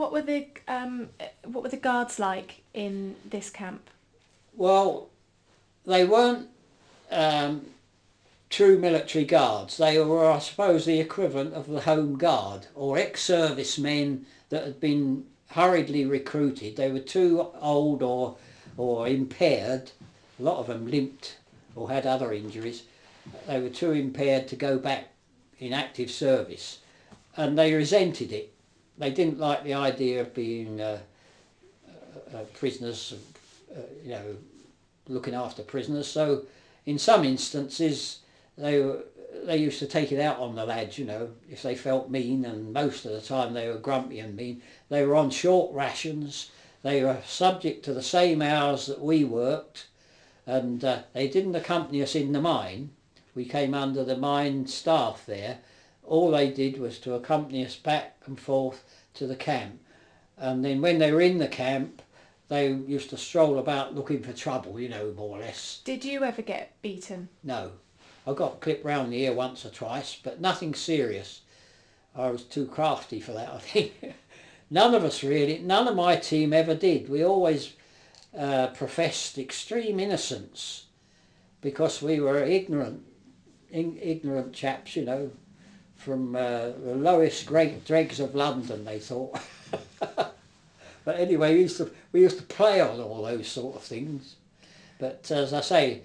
what were the guards like in this camp? Well, they weren't um, true military guards. They were, I suppose, the equivalent of the Home Guard or ex-servicemen that had been hurriedly recruited. They were too old or impaired. A lot of them limped or had other injuries. They were too impaired to go back in active service, and they resented it. They didn't like the idea of being prisoners, you know, looking after prisoners. So, in some instances, they used to take it out on the lads, you know, if they felt mean, and most of the time they were grumpy and mean. They were on short rations. They were subject to the same hours that we worked, and they didn't accompany us in the mine. We came under the mine staff there. All they did was to accompany us back and forth to the camp. And then when they were in the camp, they used to stroll about looking for trouble, you know, more or less. Did you ever get beaten? No. I got clipped round the ear once or twice, but nothing serious. I was too crafty for that, I think. None of us really, none of my team ever did. We always professed extreme innocence because we were ignorant chaps, you know, from the lowest dregs of London, they thought. But anyway, we used to play on all those sort of things. But as I say,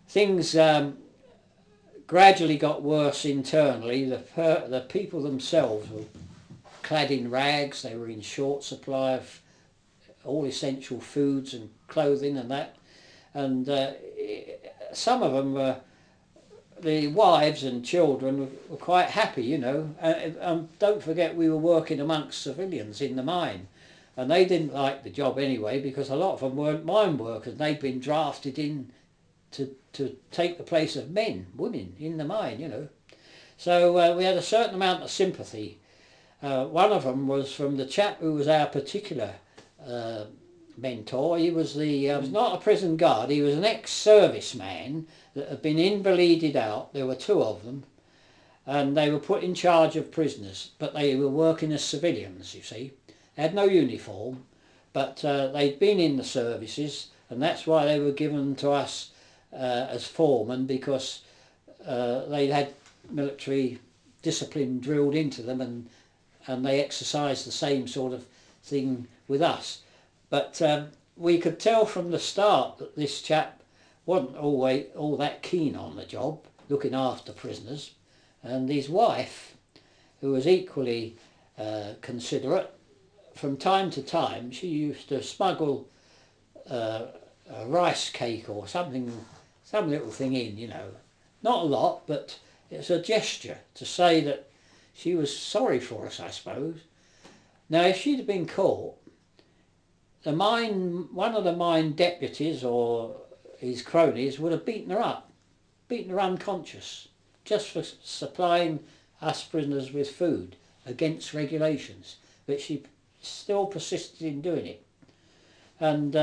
things gradually got worse internally. The people themselves were clad in rags. They were in short supply of all essential foods and clothing and that. And some of them were, the wives and children were quite happy, you know. And don't forget, we were working amongst civilians in the mine. And they didn't like the job anyway, because a lot of them weren't mine workers. They'd been drafted in to take the place of women in the mine, you know. So we had a certain amount of sympathy. One of them was from the chap who was our particular mentor. He was was not a prison guard. He was an ex-serviceman that had been invalided out. There were two of them, and they were put in charge of prisoners, but they were working as civilians, you see. They had no uniform, but they'd been in the services, and that's why they were given to us as foremen, because they had military discipline drilled into them, and they exercised the same sort of thing with us. But we could tell from the start that this chap wasn't always all that keen on the job, looking after prisoners, and his wife, who was equally considerate, from time to time she used to smuggle a rice cake or something, some little thing in, you know. Not a lot, but it's a gesture to say that she was sorry for us, I suppose. Now, if she'd have been caught, one of the mine deputies or his cronies would have beaten her up, beaten her unconscious, just for supplying us prisoners with food against regulations. But she still persisted in doing it. And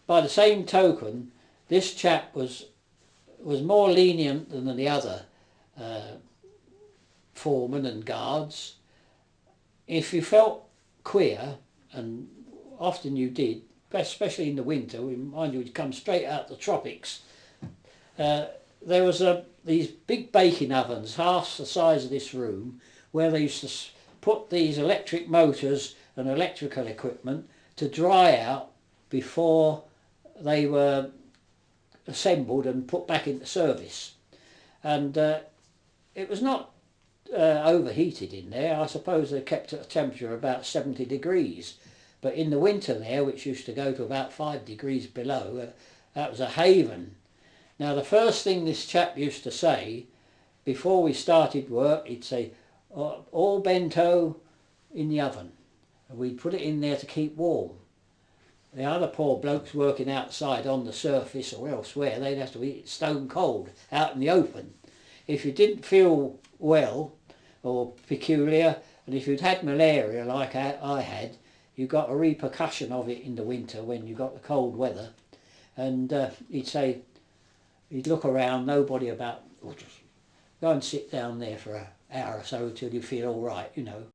by the same token, this chap was more lenient than the other foremen and guards. If you felt queer, and often you did, especially in the winter, mind you, we'd come straight out the tropics, there was these big baking ovens, half the size of this room, where they used to put these electric motors and electrical equipment to dry out before they were assembled and put back into service. And it was not overheated in there. I suppose they kept at a temperature of about 70 degrees. But in the winter there, which used to go to about 5 degrees below, that was a haven. Now, the first thing this chap used to say, before we started work, he'd say, all bento in the oven. And we'd put it in there to keep warm. The other poor blokes working outside on the surface or elsewhere, they'd have to eat it stone cold, out in the open. If you didn't feel well or peculiar, and if you'd had malaria like I had, you got a repercussion of it in the winter when you got the cold weather. And he'd say, he'd look around, nobody about, just go and sit down there for an hour or so till you feel all right, you know.